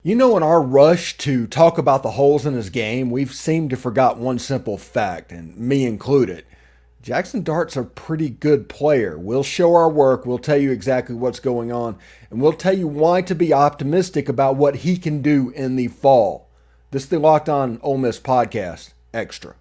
You know, in our rush to talk about the holes in his game, we've seemed to forgot one simple fact, and me included. Jaxson Dart's a pretty good player. We'll show our work, we'll tell you exactly what's going on, and we'll tell you why to be optimistic about what he can do in the fall. This is the Locked On Ole Miss podcast, extra.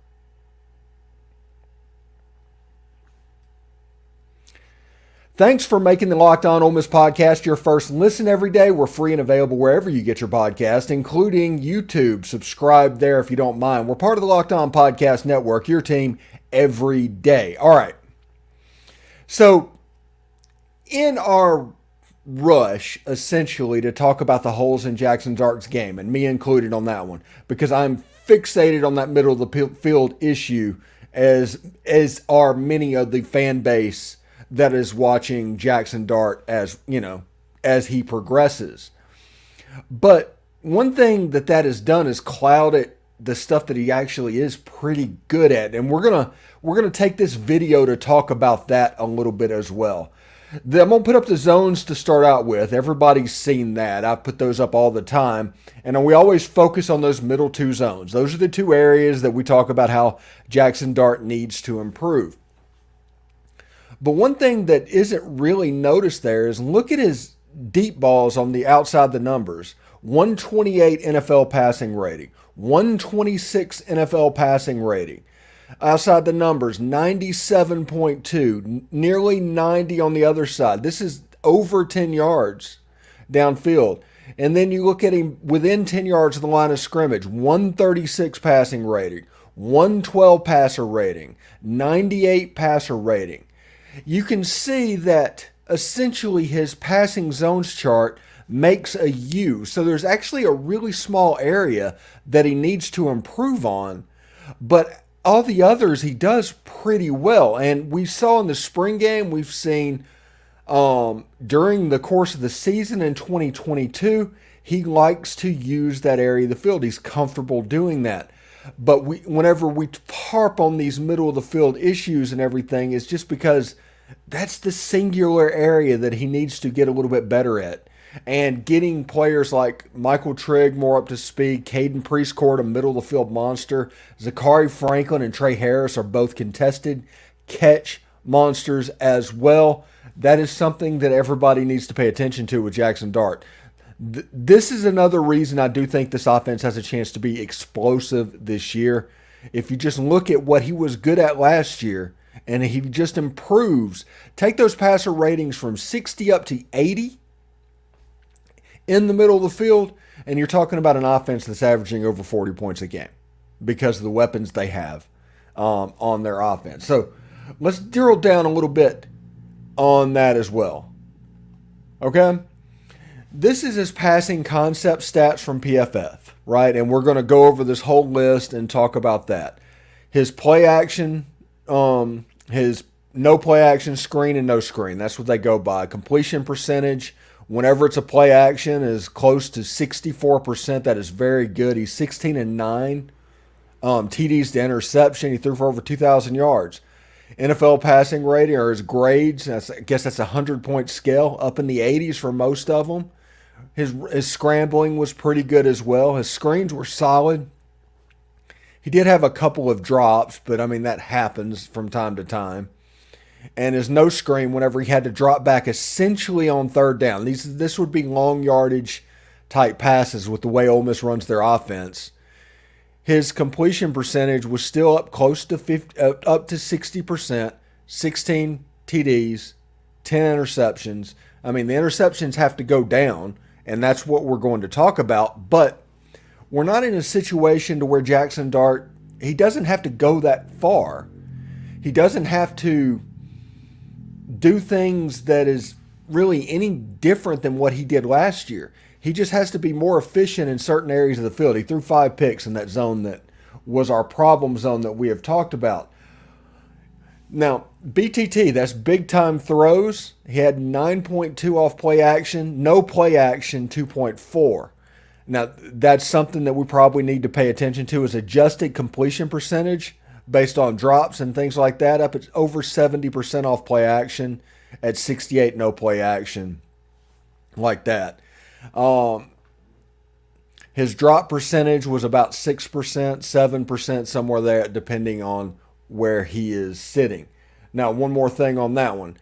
Thanks for making the Locked On Ole Miss podcast your first listen every day. We're free and available wherever you get your podcast, including YouTube. Subscribe there if you don't mind. We're part of the Locked On Podcast Network, your team every day. All right. So, in our rush, essentially, to talk about the holes in Jaxson Dart's game, and me included on that one, because I'm fixated on that middle of the field issue, as are many of the fan base that is watching Jaxson Dart as he progresses. But one thing that has done is clouded the stuff that he actually is pretty good at. And we're gonna take this video to talk about that a little bit as well. I'm gonna put up the zones to start out with. Everybody's seen that. I put those up all the time. And we always focus on those middle two zones. Those are the two areas that we talk about how Jaxson Dart needs to improve. But one thing that isn't really noticed there is look at his deep balls on the outside the numbers. 128 NFL passing rating, 126 NFL passing rating. Outside the numbers, 97.2, nearly 90 on the other side. This is over 10 yards downfield. And then you look at him within 10 yards of the line of scrimmage, 136 passing rating, 112 passer rating, 98 passer rating. You can see that essentially his passing zones chart makes a U. So there's actually a really small area that he needs to improve on. But all the others he does pretty well. And we saw in the spring game, we've seen during the course of the season in 2022, he likes to use that area of the field. He's comfortable doing that. But whenever we harp on these middle of the field issues and everything, it's just because that's the singular area that he needs to get a little bit better at. And getting players like Michael Trigg more up to speed, Caden Priestcourt, a middle of the field monster, Zachary Franklin and Trey Harris are both contested catch monsters as well. That is something that everybody needs to pay attention to with Jaxson Dart. This is another reason I do think this offense has a chance to be explosive this year. If you just look at what he was good at last year, and he just improves, take those passer ratings from 60 up to 80 in the middle of the field, and you're talking about an offense that's averaging over 40 points a game because of the weapons they have on their offense. So let's drill down a little bit on that as well. Okay? This is his passing concept stats from PFF, right? And we're going to go over this whole list and talk about that. His play action, his no play action, screen, and no screen. That's what they go by. Completion percentage, whenever it's a play action, is close to 64%. That is very good. He's 16-9. TDs to interception. He threw for over 2,000 yards. NFL passing rating, or his grades, I guess that's a 100-point scale, up in the 80s for most of them. His scrambling was pretty good as well. His screens were solid. He did have a couple of drops, but I mean, that happens from time to time. And his no screen, whenever he had to drop back essentially on third down. This would be long yardage type passes with the way Ole Miss runs their offense. His completion percentage was still up close to up to 60%, 16 TDs, 10 interceptions. I mean, the interceptions have to go down, and that's what we're going to talk about. But we're not in a situation to where Jaxson Dart, he doesn't have to go that far. He doesn't have to do things that is really any different than what he did last year. He just has to be more efficient in certain areas of the field. He threw 5 picks in that zone that was our problem zone that we have talked about. Now, BTT, that's big time throws. He had 9.2 off play action, no play action, 2.4. Now, that's something that we probably need to pay attention to is adjusted completion percentage based on drops and things like that, up at over 70% off play action at 68 no play action, like that. His drop percentage was about 6%, 7%, somewhere there, depending on where he is sitting. Now, one more thing on that one.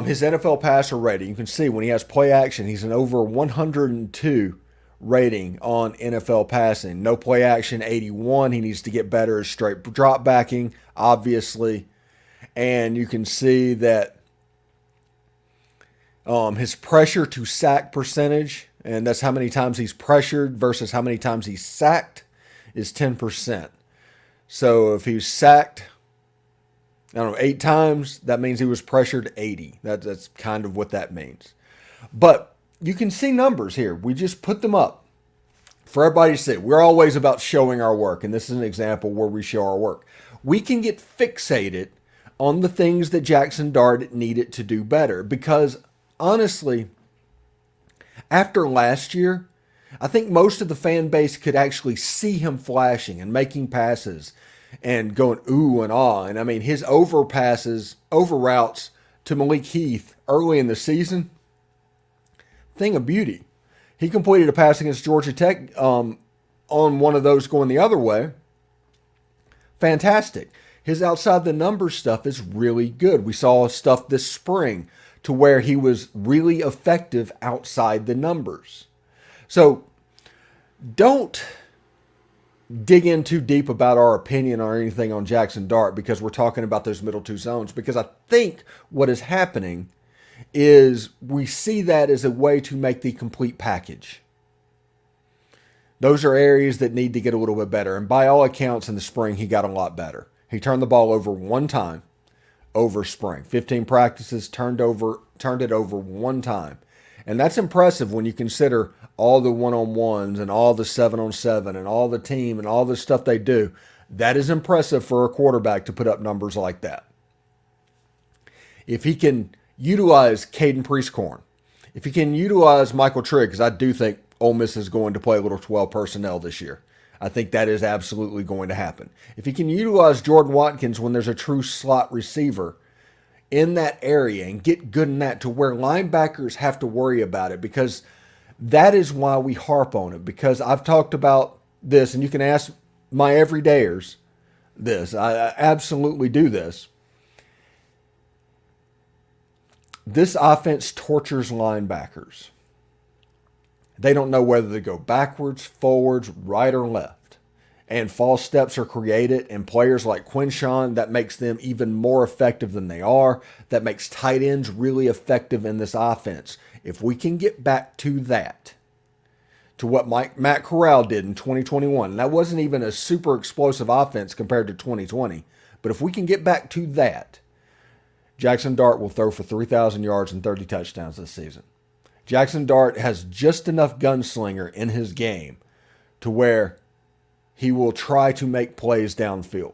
His NFL passer rating, you can see when he has play action, he's an over 102 rating on NFL passing. No play action, 81. He needs to get better at straight drop backing, obviously. And you can see that his pressure to sack percentage, and that's how many times he's pressured versus how many times he's sacked, is 10%. So if he's sacked, 8 times, that means he was pressured 80. That's kind of what that means. But you can see numbers here. We just put them up for everybody to see. We're always about showing our work, and this is an example where we show our work. We can get fixated on the things that Jaxson Dart needed to do better because, honestly, after last year, I think most of the fan base could actually see him flashing and making passes and going ooh and ah. And I mean, his over routes to Malik Heath early in the season, thing of beauty. He completed a pass against Georgia Tech on one of those going the other way. Fantastic. His outside the numbers stuff is really good. We saw stuff this spring to where he was really effective outside the numbers. So don't dig in too deep about our opinion or anything on Jaxson Dart because we're talking about those middle two zones. Because I think what is happening is we see that as a way to make the complete package. Those are areas that need to get a little bit better. And by all accounts, in the spring, he got a lot better. He turned the ball over one time over spring. 15 practices, turned it over one time. And that's impressive when you consider all the one-on-ones and all the 7-on-7 and all the team and all the stuff they do. That is impressive for a quarterback to put up numbers like that. If he can utilize Caden Priestcorn, if he can utilize Michael Trigg, because I do think Ole Miss is going to play a little 12 personnel this year. I think that is absolutely going to happen. If he can utilize Jordan Watkins when there's a true slot receiver in that area and get good in that to where linebackers have to worry about it, because that is why we harp on it, because I've talked about this, and you can ask my everydayers this. I absolutely do this. This offense tortures linebackers. They don't know whether to go backwards, forwards, right, or left. And false steps are created, and players like Quinshawn, that makes them even more effective than they are. That makes tight ends really effective in this offense. If we can get back to that, to what Matt Corral did in 2021, and that wasn't even a super explosive offense compared to 2020, but if we can get back to that, Jaxson Dart will throw for 3,000 yards and 30 touchdowns this season. Jaxson Dart has just enough gunslinger in his game to where he will try to make plays downfield.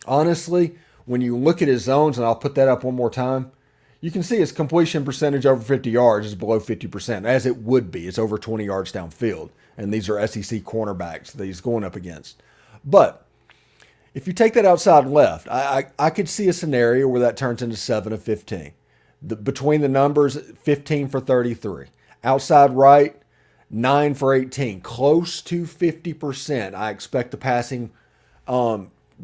Honestly, when you look at his zones, and I'll put that up one more time, you can see his completion percentage over 50 yards is below 50%, as it would be. It's over 20 yards downfield, and these are SEC cornerbacks that he's going up against. But if you take that outside left, I could see a scenario where that turns into 7 of 15. Between the numbers, 15 for 33. Outside right, 9 for 18. Close to 50%. I expect the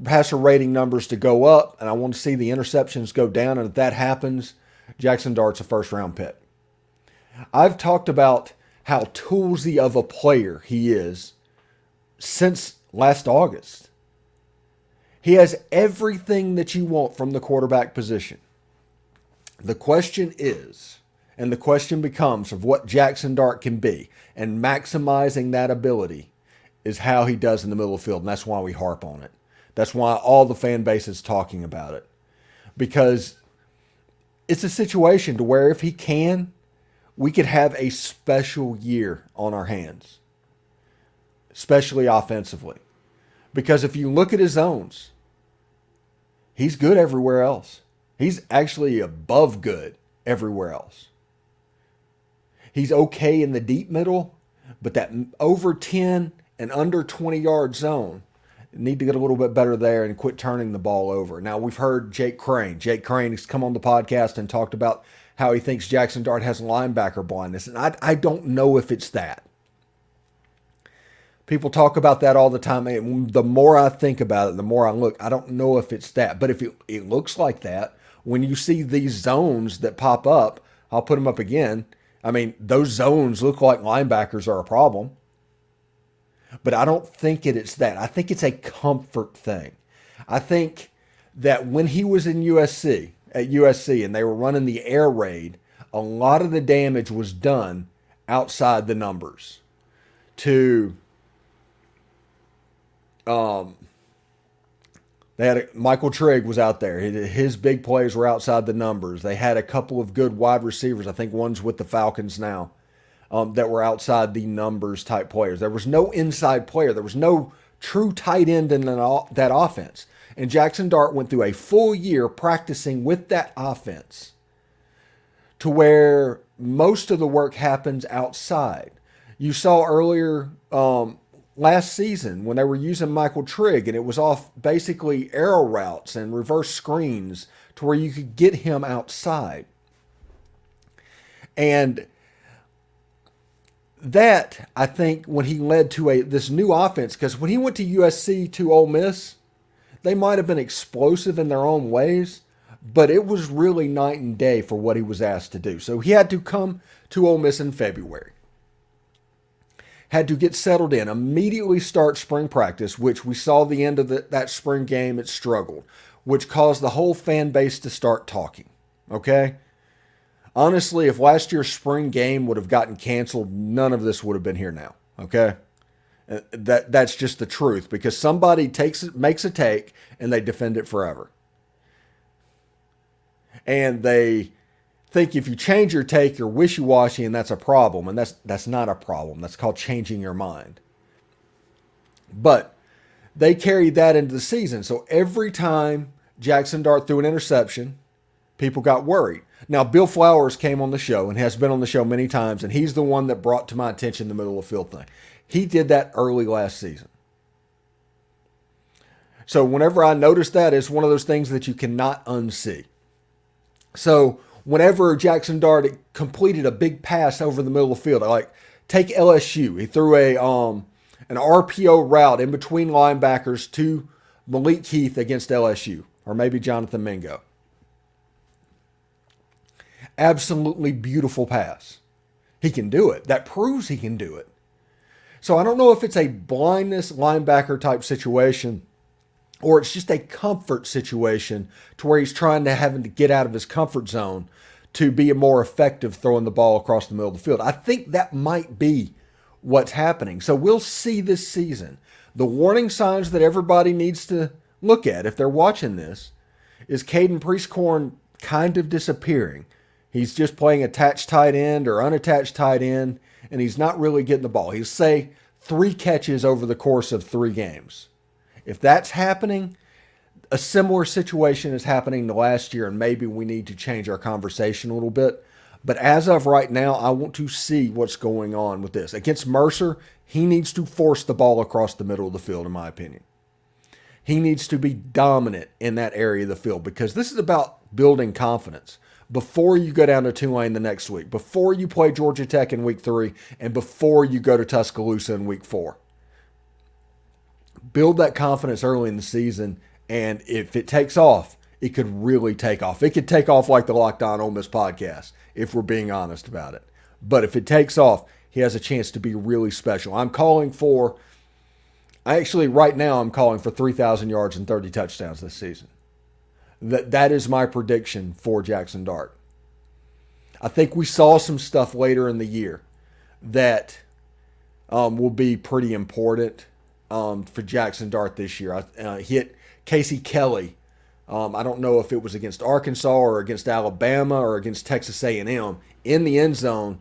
passer rating numbers to go up, and I want to see the interceptions go down. And if that happens, Jaxson Dart's a first-round pick. I've talked about how toolsy of a player he is since last August. He has everything that you want from the quarterback position. The question is, and the question becomes of what Jaxson Dart can be, and maximizing that ability is how he does in the middle of the field, and that's why we harp on it. That's why all the fan base is talking about it. Because it's a situation to where if he can, we could have a special year on our hands, especially offensively. Because if you look at his zones, he's good everywhere else. He's actually above good everywhere else. He's okay in the deep middle, but that over 10 and under 20-yard zone, need to get a little bit better there and quit turning the ball over. Now, we've heard Jake Crane. Jake Crane has come on the podcast and talked about how he thinks Jaxson Dart has linebacker blindness, and I don't know if it's that. People talk about that all the time. And the more I think about it, the more I look, I don't know if it's that. But if it looks like that, when you see these zones that pop up, I'll put them up again. I mean, those zones look like linebackers are a problem. But I don't think it's that. I think it's a comfort thing. I think that when he was in at USC, and they were running the air raid, a lot of the damage was done outside the numbers to they had Michael Trigg was out there. His big plays were outside the numbers. They had a couple of good wide receivers. I think one's with the Falcons now, that were outside the numbers type players. There was no inside player. There was no true tight end in that offense. And Jaxson Dart went through a full year practicing with that offense to where most of the work happens outside. You saw earlier last season when they were using Michael Trigg, and it was off basically arrow routes and reverse screens to where you could get him outside. And that, I think, when he led to this new offense, because when he went to USC to Ole Miss, they might have been explosive in their own ways, but it was really night and day for what he was asked to do. So he had to come to Ole Miss in February. Had to get settled in, immediately start spring practice, which we saw the end of that spring game, it struggled, which caused the whole fan base to start talking, okay? Honestly, if last year's spring game would have gotten canceled, none of this would have been here now, okay? That's just the truth, because somebody makes a take, and they defend it forever. And they think if you change your take, you're wishy-washy, and that's a problem. And that's not a problem. That's called changing your mind. But they carried that into the season. So every time Jaxson Dart threw an interception, people got worried. Now, Bill Flowers came on the show and has been on the show many times, and he's the one that brought to my attention the middle of the field thing. He did that early last season. So whenever I notice that, it's one of those things that you cannot unsee. So whenever Jaxson Dart completed a big pass over the middle of the field, take LSU. He threw an RPO route in between linebackers to Malik Heath against LSU, or maybe Jonathan Mingo. Absolutely beautiful pass. He can do it. That proves he can do it. So I don't know if it's a blindness linebacker type situation, or it's just a comfort situation to where he's having to get out of his comfort zone to be more effective throwing the ball across the middle of the field. I think that might be what's happening. So we'll see this season. The warning signs that everybody needs to look at if they're watching this is Caden Priestcorn kind of disappearing. He's just playing attached tight end or unattached tight end, and he's not really getting the ball. He's, say, 3 catches over the course of 3 games. If that's happening, a similar situation is happening to last year, and maybe we need to change our conversation a little bit. But as of right now, I want to see what's going on with this. Against Mercer, he needs to force the ball across the middle of the field, in my opinion. He needs to be dominant in that area of the field, because this is about building confidence before you go down to Tulane the next week, before you play Georgia Tech in week 3, and before you go to Tuscaloosa in week 4. Build that confidence early in the season, and if it takes off, it could really take off. It could take off like the Locked On Ole Miss podcast, if we're being honest about it. But if it takes off, he has a chance to be really special. Right now I'm calling for 3,000 yards and 30 touchdowns this season. That is my prediction for Jaxson Dart. I think we saw some stuff later in the year that will be pretty important for Jaxson Dart this year. He hit Casey Kelly. I don't know if it was against Arkansas or against Alabama or against Texas A&M in the end zone.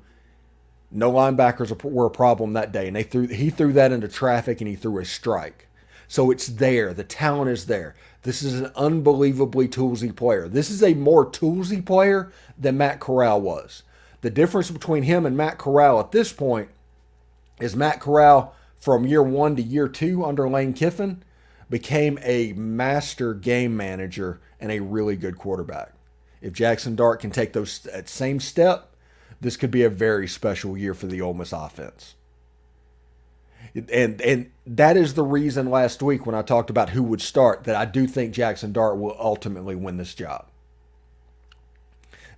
No linebackers were a problem that day, and he threw that into traffic, and he threw a strike. So it's there. The talent is there. This is an unbelievably toolsy player. This is a more toolsy player than Matt Corral was. The difference between him and Matt Corral at this point is Matt Corral, from year 1 to year 2 under Lane Kiffin, became a master game manager and a really good quarterback. If Jaxson Dart can take that same step, this could be a very special year for the Ole Miss offense. And that is the reason last week when I talked about who would start that I do think Jaxson Dart will ultimately win this job.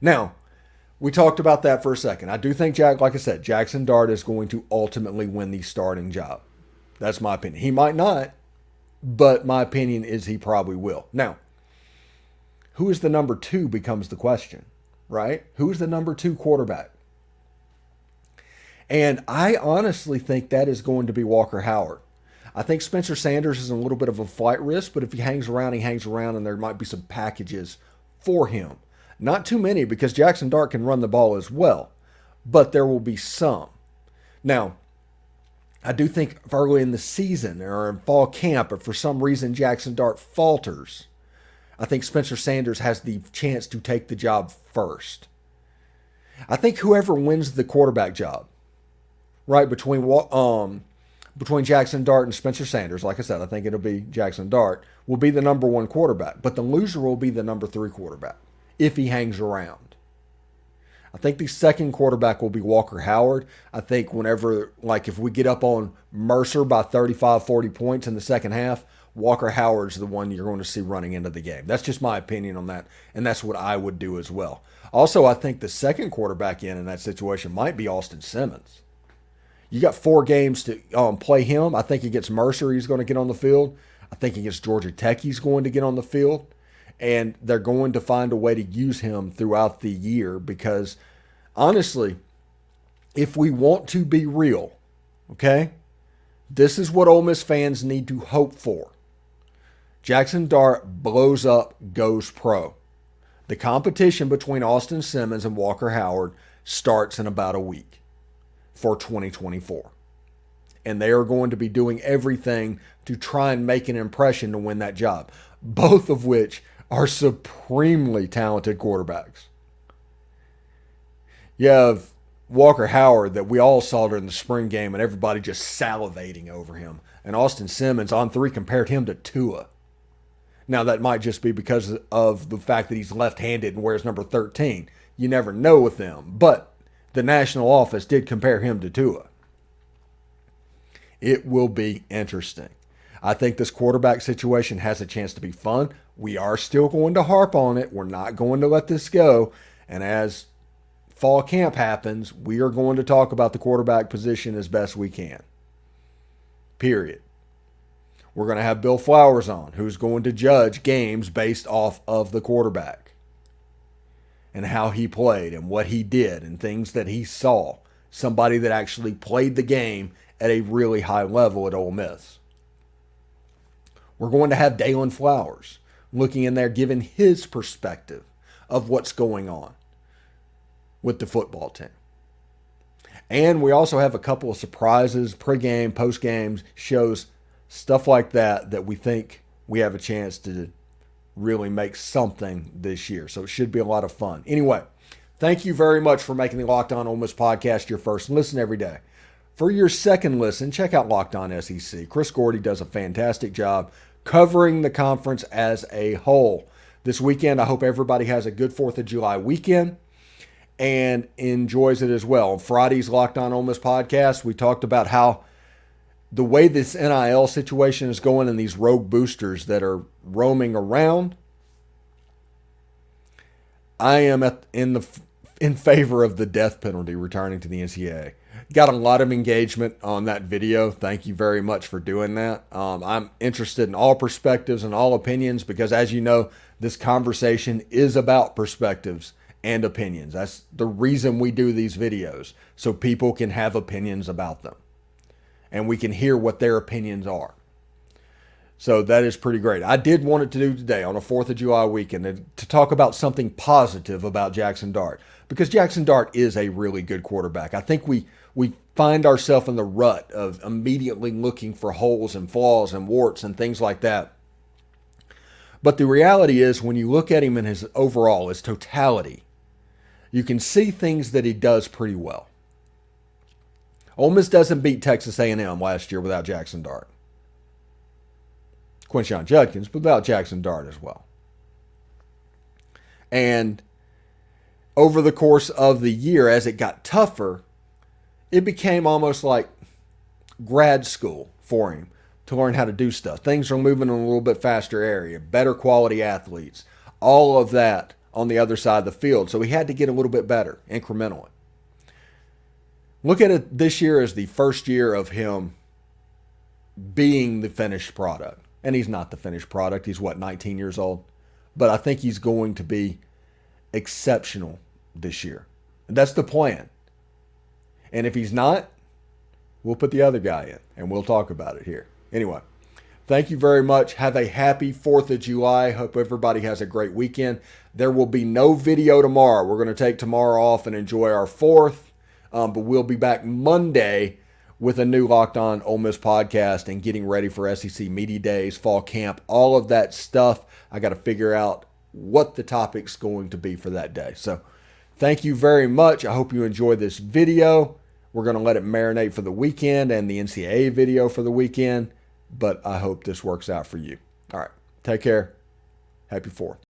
Now, we talked about that for a second. I do think, like I said, Jaxson Dart is going to ultimately win the starting job. That's my opinion. He might not, but my opinion is he probably will. Now, who is the number 2 becomes the question, right? Who is the number 2 quarterback? And I honestly think that is going to be Walker Howard. I think Spencer Sanders is a little bit of a flight risk, but if he hangs around, and there might be some packages for him. Not too many because Jaxson Dart can run the ball as well, but there will be some. Now, I do think early in the season or in fall camp, if for some reason Jaxson Dart falters, I think Spencer Sanders has the chance to take the job first. I think whoever wins the quarterback job, right, between Jaxson Dart and Spencer Sanders, like I said, I think it'll be Jaxson Dart, will be the number 1 quarterback, but the loser will be the number 3 quarterback if he hangs around. I think the second quarterback will be Walker Howard. I think if we get up on Mercer by 35, 40 points in the second half, Walker Howard's the one you're going to see running into the game. That's just my opinion on that, and that's what I would do as well. Also, I think the second quarterback in that situation might be Austin Simmons. You got 4 games to play him. I think against Mercer, he's going to get on the field. I think against Georgia Tech, he's going to get on the field. And they're going to find a way to use him throughout the year because, honestly, if we want to be real, okay, this is what Ole Miss fans need to hope for. Jaxson Dart blows up, goes pro. The competition between Austin Simmons and Walker Howard starts in about a week for 2024. And they are going to be doing everything to try and make an impression to win that job, both of which are supremely talented quarterbacks. You have Walker Howard that we all saw during the spring game and everybody just salivating over him. And Austin Simmons on 3 compared him to Tua. Now that might just be because of the fact that he's left-handed and wears number 13. You never know with them. But the national office did compare him to Tua. It will be interesting. I think this quarterback situation has a chance to be fun. We are still going to harp on it. We're not going to let this go. And as fall camp happens, we are going to talk about the quarterback position as best we can. Period. We're going to have Bill Flowers on, who's going to judge games based off of the quarterback and how he played and what he did and things that he saw. Somebody that actually played the game at a really high level at Ole Miss. We're going to have Dalen Flowers looking in there, giving his perspective of what's going on with the football team. And we also have a couple of surprises, pregame, postgame shows, stuff like that we think we have a chance to really make something this year. So it should be a lot of fun. Anyway, thank you very much for making the Locked On Ole Miss podcast your first listen every day. For your second listen, check out Locked On SEC. Chris Gordy does a fantastic job covering the conference as a whole. This weekend, I hope everybody has a good 4th of July weekend and enjoys it as well. On Friday's Locked On Ole Miss podcast, we talked about how the way this NIL situation is going and these rogue boosters that are roaming around, I am in favor of the death penalty returning to the NCAA. Got a lot of engagement on that video. Thank you very much for doing that. I'm interested in all perspectives and all opinions because, as you know, this conversation is about perspectives and opinions. That's the reason we do these videos, so people can have opinions about them and we can hear what their opinions are. So that is pretty great. I did want it to do today on a 4th of July weekend to talk about something positive about Jaxson Dart, because Jaxson Dart is a really good quarterback. I think we find ourselves in the rut of immediately looking for holes and flaws and warts and things like that. But the reality is, when you look at him in his overall, his totality, you can see things that he does pretty well. Ole Miss doesn't beat Texas A&M last year without Jaxson Dart. Quinshon Judkins, but without Jaxson Dart as well. And over the course of the year, as it got tougher, it became almost like grad school for him to learn how to do stuff. Things are moving in a little bit faster area, better quality athletes, all of that on the other side of the field. So he had to get a little bit better incrementally. Look at it this year as the first year of him being the finished product. And he's not the finished product. He's 19 years old. But I think he's going to be exceptional this year. And that's the plan. And if he's not, we'll put the other guy in and we'll talk about it here. Anyway, thank you very much. Have a happy 4th of July. Hope everybody has a great weekend. There will be no video tomorrow. We're going to take tomorrow off and enjoy our 4th. But we'll be back Monday with a new Locked On Ole Miss podcast and getting ready for SEC Media Days, fall camp, all of that stuff. I got to figure out what the topic's going to be for that day. So thank you very much. I hope you enjoyed this video. We're going to let it marinate for the weekend and the NCAA video for the weekend. But I hope this works out for you. All right. Take care. Happy 4th.